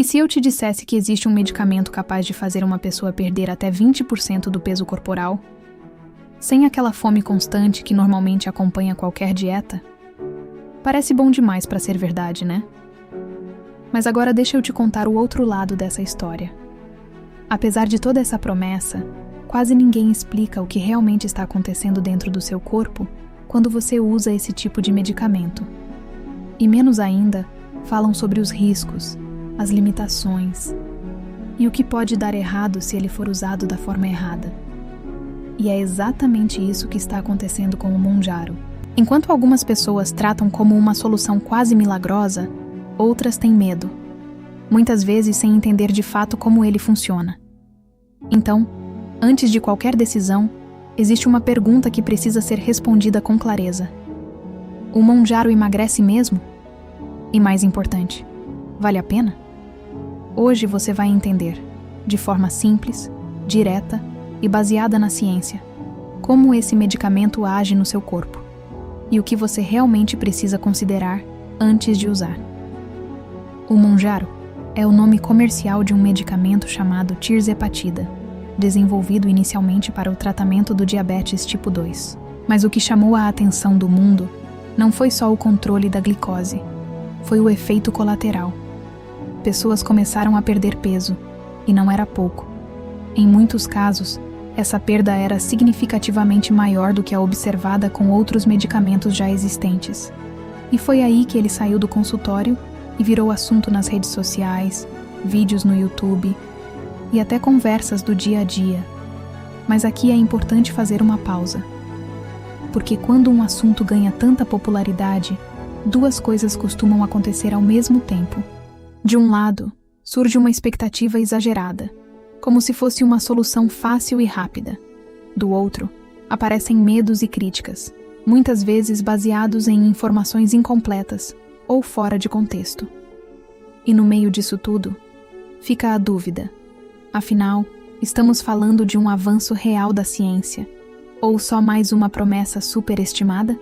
E se eu te dissesse que existe um medicamento capaz de fazer uma pessoa perder até 20% do peso corporal, sem aquela fome constante que normalmente acompanha qualquer dieta? Parece bom demais para ser verdade, né? Mas agora deixa eu te contar o outro lado dessa história. Apesar de toda essa promessa, quase ninguém explica o que realmente está acontecendo dentro do seu corpo quando você usa esse tipo de medicamento. E menos ainda, falam sobre os riscos, as limitações e o que pode dar errado se ele for usado da forma errada. E é exatamente isso que está acontecendo com o Mounjaro. Enquanto algumas pessoas tratam como uma solução quase milagrosa, outras têm medo, muitas vezes sem entender de fato como ele funciona. Então, antes de qualquer decisão, existe uma pergunta que precisa ser respondida com clareza. O Mounjaro emagrece mesmo? E mais importante, vale a pena? Hoje você vai entender, de forma simples, direta e baseada na ciência, como esse medicamento age no seu corpo e o que você realmente precisa considerar antes de usar. O Mounjaro é o nome comercial de um medicamento chamado tirzepatida, desenvolvido inicialmente para o tratamento do diabetes tipo 2. Mas o que chamou a atenção do mundo não foi só o controle da glicose, foi o efeito colateral. Pessoas começaram a perder peso, e não era pouco. Em muitos casos, essa perda era significativamente maior do que a observada com outros medicamentos já existentes. E foi aí que ele saiu do consultório e virou assunto nas redes sociais, vídeos no YouTube e até conversas do dia a dia. Mas aqui é importante fazer uma pausa. Porque quando um assunto ganha tanta popularidade, duas coisas costumam acontecer ao mesmo tempo. De um lado, surge uma expectativa exagerada, como se fosse uma solução fácil e rápida. Do outro, aparecem medos e críticas, muitas vezes baseados em informações incompletas ou fora de contexto. E no meio disso tudo, fica a dúvida. Afinal, estamos falando de um avanço real da ciência, ou só mais uma promessa superestimada?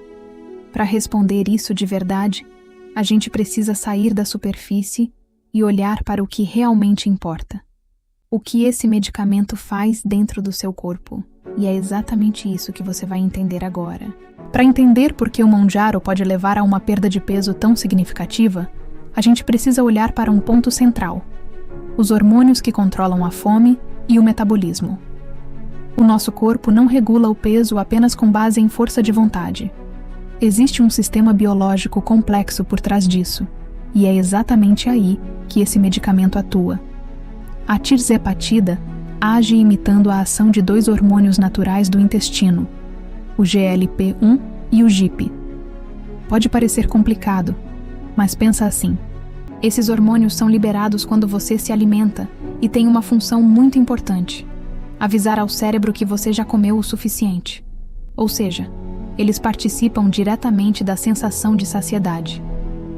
Para responder isso de verdade, a gente precisa sair da superfície e olhar para o que realmente importa. O que esse medicamento faz dentro do seu corpo. E é exatamente isso que você vai entender agora. Para entender por que o Mounjaro pode levar a uma perda de peso tão significativa, a gente precisa olhar para um ponto central: os hormônios que controlam a fome e o metabolismo. O nosso corpo não regula o peso apenas com base em força de vontade. Existe um sistema biológico complexo por trás disso, e é exatamente aí que esse medicamento atua. A tirzepatida age imitando a ação de dois hormônios naturais do intestino, o GLP-1 e o GIP. Pode parecer complicado, mas pensa assim: esses hormônios são liberados quando você se alimenta e têm uma função muito importante: avisar ao cérebro que você já comeu o suficiente. Ou seja, eles participam diretamente da sensação de saciedade.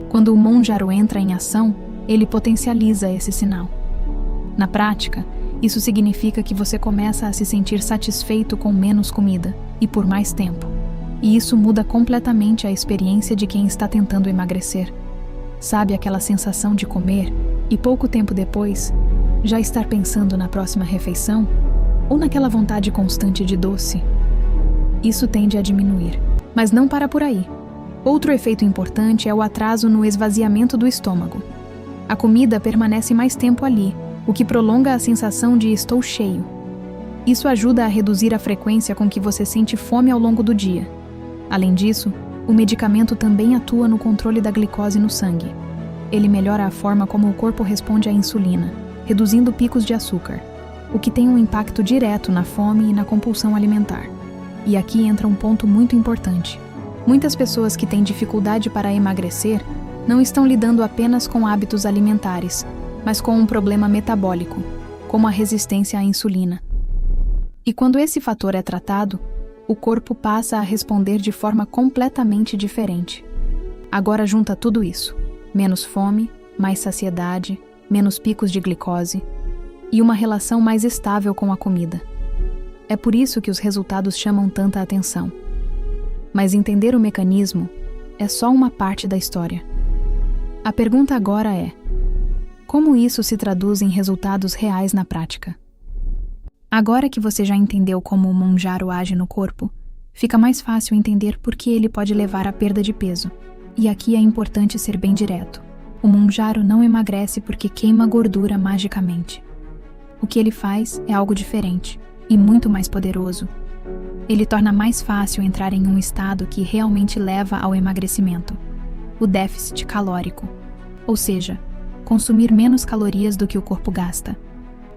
Quando o Mounjaro entra em ação, ele potencializa esse sinal. Na prática, isso significa que você começa a se sentir satisfeito com menos comida e por mais tempo. E isso muda completamente a experiência de quem está tentando emagrecer. Sabe aquela sensação de comer e pouco tempo depois, já estar pensando na próxima refeição? Ou naquela vontade constante de doce? Isso tende a diminuir. Mas não para por aí. Outro efeito importante é o atraso no esvaziamento do estômago. A comida permanece mais tempo ali, o que prolonga a sensação de estou cheio. Isso ajuda a reduzir a frequência com que você sente fome ao longo do dia. Além disso, o medicamento também atua no controle da glicose no sangue. Ele melhora a forma como o corpo responde à insulina, reduzindo picos de açúcar, o que tem um impacto direto na fome e na compulsão alimentar. E aqui entra um ponto muito importante. Muitas pessoas que têm dificuldade para emagrecer não estão lidando apenas com hábitos alimentares, mas com um problema metabólico, como a resistência à insulina. E quando esse fator é tratado, o corpo passa a responder de forma completamente diferente. Agora junta tudo isso: menos fome, mais saciedade, menos picos de glicose e uma relação mais estável com a comida. É por isso que os resultados chamam tanta atenção. Mas entender o mecanismo é só uma parte da história. A pergunta agora é: Como isso se traduz em resultados reais na prática? Agora que você já entendeu como o Mounjaro age no corpo, fica mais fácil entender por que ele pode levar à perda de peso. E aqui é importante ser bem direto. O Mounjaro não emagrece porque queima gordura magicamente. O que ele faz é algo diferente e muito mais poderoso. Ele torna mais fácil entrar em um estado que realmente leva ao emagrecimento: o déficit calórico, ou seja, consumir menos calorias do que o corpo gasta.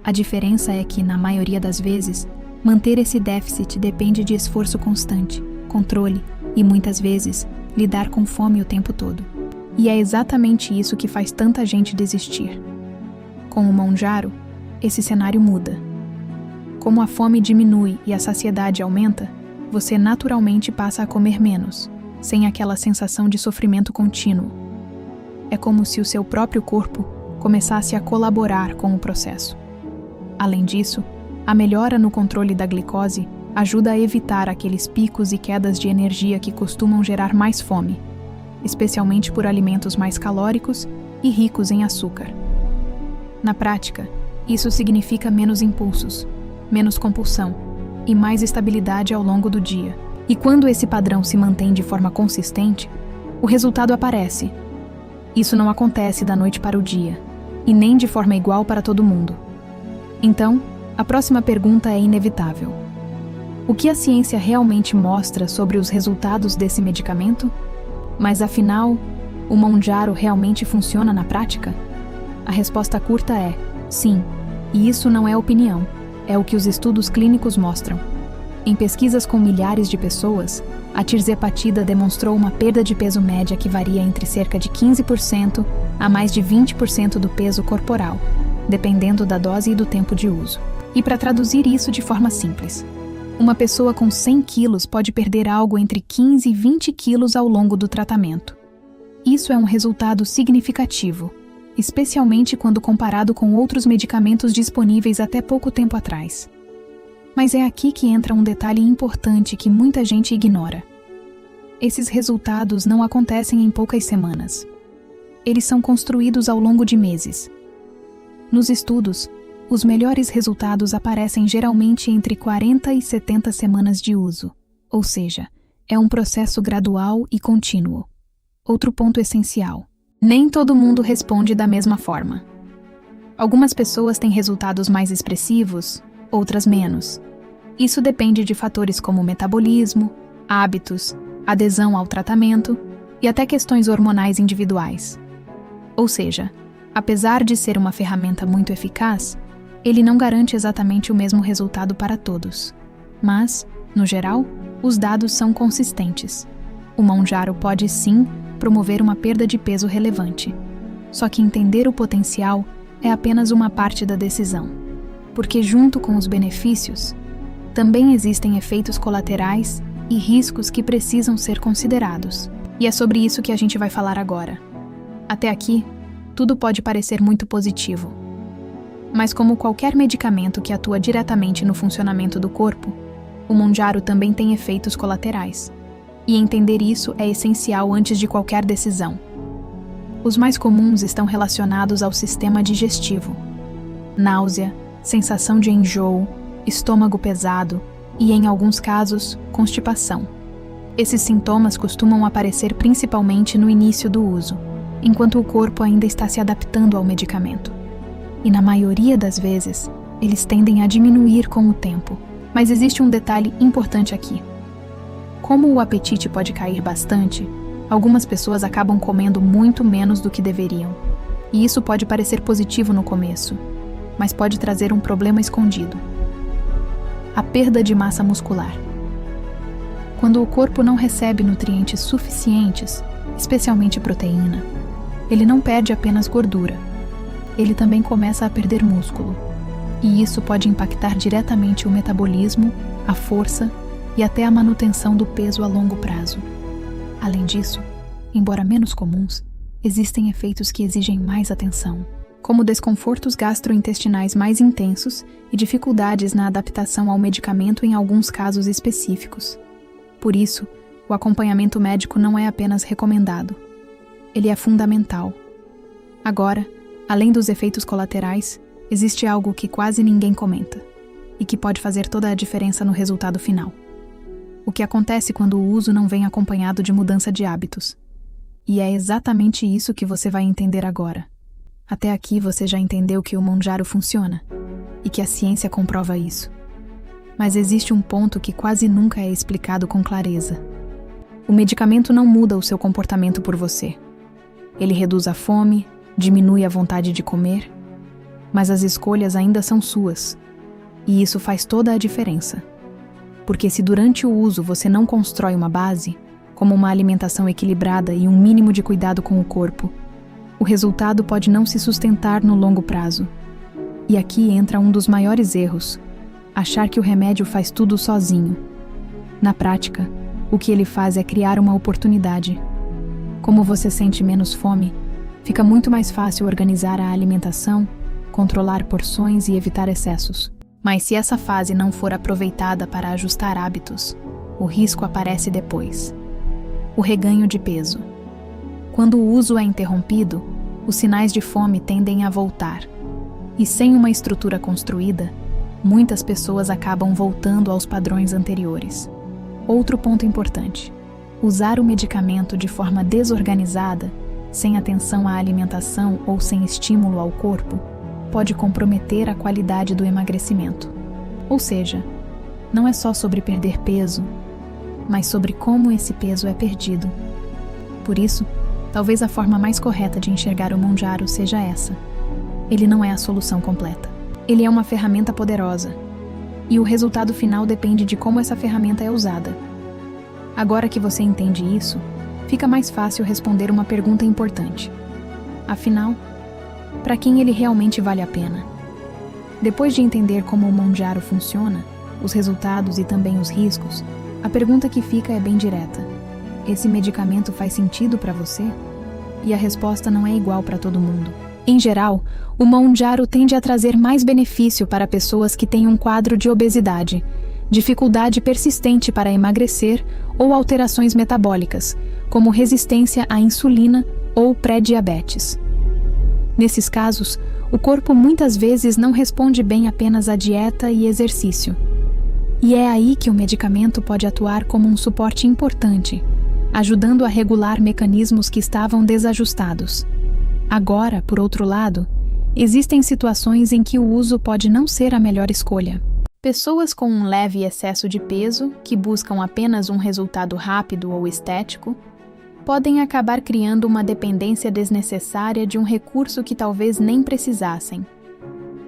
A diferença é que, na maioria das vezes, manter esse déficit depende de esforço constante, controle e, muitas vezes, lidar com fome o tempo todo. E é exatamente isso que faz tanta gente desistir. Com o Mounjaro, esse cenário muda. Como a fome diminui e a saciedade aumenta, você naturalmente passa a comer menos, sem aquela sensação de sofrimento contínuo. É como se o seu próprio corpo começasse a colaborar com o processo. Além disso, a melhora no controle da glicose ajuda a evitar aqueles picos e quedas de energia que costumam gerar mais fome, especialmente por alimentos mais calóricos e ricos em açúcar. Na prática, isso significa menos impulsos, menos compulsão e mais estabilidade ao longo do dia. E quando esse padrão se mantém de forma consistente, o resultado aparece. Isso não acontece da noite para o dia, e nem de forma igual para todo mundo. Então, a próxima pergunta é inevitável. O que a ciência realmente mostra sobre os resultados desse medicamento? Mas afinal, o Mounjaro realmente funciona na prática? A resposta curta é sim, e isso não é opinião, é o que os estudos clínicos mostram. Em pesquisas com milhares de pessoas, a tirzepatida demonstrou uma perda de peso média que varia entre cerca de 15% a mais de 20% do peso corporal, dependendo da dose e do tempo de uso. E para traduzir isso de forma simples, uma pessoa com 100 quilos pode perder algo entre 15 e 20 quilos ao longo do tratamento. Isso é um resultado significativo, especialmente quando comparado com outros medicamentos disponíveis até pouco tempo atrás. Mas é aqui que entra um detalhe importante que muita gente ignora. Esses resultados não acontecem em poucas semanas. Eles são construídos ao longo de meses. Nos estudos, os melhores resultados aparecem geralmente entre 40 e 70 semanas de uso, ou seja, é um processo gradual e contínuo. Outro ponto essencial: nem todo mundo responde da mesma forma. Algumas pessoas têm resultados mais expressivos, outras menos. Isso depende de fatores como metabolismo, hábitos, adesão ao tratamento e até questões hormonais individuais. Ou seja, apesar de ser uma ferramenta muito eficaz, ele não garante exatamente o mesmo resultado para todos. Mas, no geral, os dados são consistentes. O Mounjaro pode sim promover uma perda de peso relevante. Só que entender o potencial é apenas uma parte da decisão, porque junto com os benefícios, também existem efeitos colaterais e riscos que precisam ser considerados. E é sobre isso que a gente vai falar agora. Até aqui, tudo pode parecer muito positivo. Mas como qualquer medicamento que atua diretamente no funcionamento do corpo, o Mounjaro também tem efeitos colaterais. E entender isso é essencial antes de qualquer decisão. Os mais comuns estão relacionados ao sistema digestivo: náusea, sensação de enjoo, estômago pesado e, em alguns casos, constipação. Esses sintomas costumam aparecer principalmente no início do uso, enquanto o corpo ainda está se adaptando ao medicamento. E na maioria das vezes, eles tendem a diminuir com o tempo. Mas existe um detalhe importante aqui. Como o apetite pode cair bastante, algumas pessoas acabam comendo muito menos do que deveriam. E isso pode parecer positivo no começo, mas pode trazer um problema escondido: a perda de massa muscular. Quando o corpo não recebe nutrientes suficientes, especialmente proteína, ele não perde apenas gordura. Ele também começa a perder músculo. E isso pode impactar diretamente o metabolismo, a força e até a manutenção do peso a longo prazo. Além disso, embora menos comuns, existem efeitos que exigem mais atenção, como desconfortos gastrointestinais mais intensos e dificuldades na adaptação ao medicamento em alguns casos específicos. Por isso, o acompanhamento médico não é apenas recomendado. Ele é fundamental. Agora, Além dos efeitos colaterais, existe algo que quase ninguém comenta e que pode fazer toda a diferença no resultado final. O que acontece quando o uso não vem acompanhado de mudança de hábitos. E é exatamente isso que você vai entender agora. Até aqui você já entendeu que o Mounjaro funciona e que a ciência comprova isso. Mas existe um ponto que quase nunca é explicado com clareza. O medicamento não muda o seu comportamento por você. Ele reduz a fome, diminui a vontade de comer, mas as escolhas ainda são suas. E isso faz toda a diferença. Porque se durante o uso você não constrói uma base, como uma alimentação equilibrada e um mínimo de cuidado com o corpo, o resultado pode não se sustentar no longo prazo. E aqui entra um dos maiores erros: achar que o remédio faz tudo sozinho. Na prática, o que ele faz é criar uma oportunidade. Como você sente menos fome, fica muito mais fácil organizar a alimentação, controlar porções e evitar excessos. Mas se essa fase não for aproveitada para ajustar hábitos, o risco aparece depois. O reganho de peso. Quando o uso é interrompido, os sinais de fome tendem a voltar. E sem uma estrutura construída, muitas pessoas acabam voltando aos padrões anteriores. Outro ponto importante: usar o medicamento de forma desorganizada, sem atenção à alimentação ou sem estímulo ao corpo, pode comprometer a qualidade do emagrecimento. Ou seja, não é só sobre perder peso, mas sobre como esse peso é perdido. Por isso, talvez a forma mais correta de enxergar o Mounjaro seja essa. Ele não é a solução completa. Ele é uma ferramenta poderosa. E o resultado final depende de como essa ferramenta é usada. Agora que você entende isso, fica mais fácil responder uma pergunta importante. Afinal, para quem ele realmente vale a pena? Depois de entender como o Mounjaro funciona, os resultados e também os riscos, a pergunta que fica é bem direta: esse medicamento faz sentido para você? E a resposta não é igual para todo mundo. Em geral, o Mounjaro tende a trazer mais benefício para pessoas que têm um quadro de obesidade, dificuldade persistente para emagrecer ou alterações metabólicas, como resistência à insulina ou pré-diabetes. Nesses casos, o corpo muitas vezes não responde bem apenas à dieta e exercício. E é aí que o medicamento pode atuar como um suporte importante, ajudando a regular mecanismos que estavam desajustados. Agora, por outro lado, existem situações em que o uso pode não ser a melhor escolha. Pessoas com um leve excesso de peso, que buscam apenas um resultado rápido ou estético, podem acabar criando uma dependência desnecessária de um recurso que talvez nem precisassem.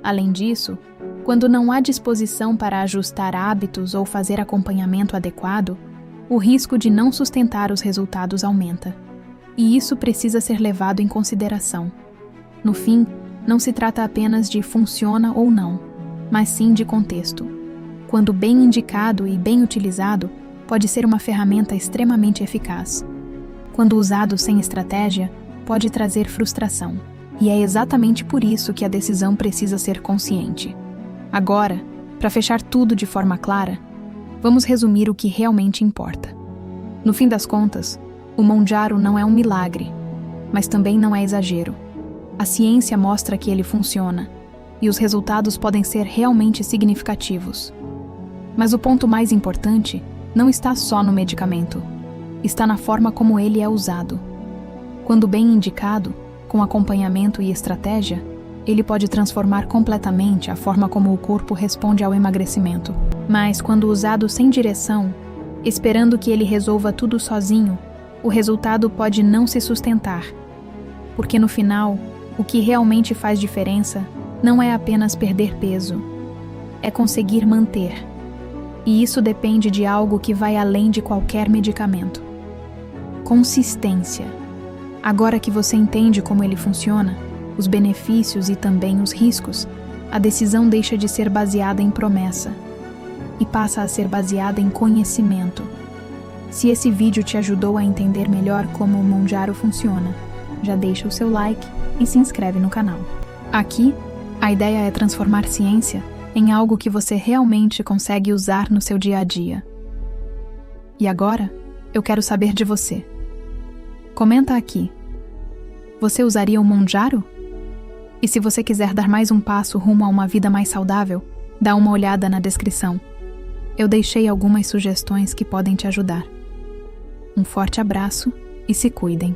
Além disso, quando não há disposição para ajustar hábitos ou fazer acompanhamento adequado, o risco de não sustentar os resultados aumenta. E isso precisa ser levado em consideração. No fim, não se trata apenas de funciona ou não, mas sim de contexto. Quando bem indicado e bem utilizado, pode ser uma ferramenta extremamente eficaz. Quando usado sem estratégia, pode trazer frustração. E é exatamente por isso que a decisão precisa ser consciente. Agora, para fechar tudo de forma clara, vamos resumir o que realmente importa. No fim das contas, o Mounjaro não é um milagre, mas também não é exagero. A ciência mostra que ele funciona, e os resultados podem ser realmente significativos. Mas o ponto mais importante não está só no medicamento, está na forma como ele é usado. Quando bem indicado, com acompanhamento e estratégia, ele pode transformar completamente a forma como o corpo responde ao emagrecimento. Mas quando usado sem direção, esperando que ele resolva tudo sozinho, o resultado pode não se sustentar. Porque no final, o que realmente faz diferença não é apenas perder peso, é conseguir manter. E isso depende de algo que vai além de qualquer medicamento. Consistência. Agora que você entende como ele funciona, os benefícios e também os riscos, a decisão deixa de ser baseada em promessa e passa a ser baseada em conhecimento. Se esse vídeo te ajudou a entender melhor como o Mounjaro funciona, já deixa o seu like e se inscreve no canal. Aqui, a ideia é transformar ciência em algo que você realmente consegue usar no seu dia a dia. E agora, eu quero saber de você. Comenta aqui. Você usaria o Mounjaro? E se você quiser dar mais um passo rumo a uma vida mais saudável, dá uma olhada na descrição. Eu deixei algumas sugestões que podem te ajudar. Um forte abraço e se cuidem.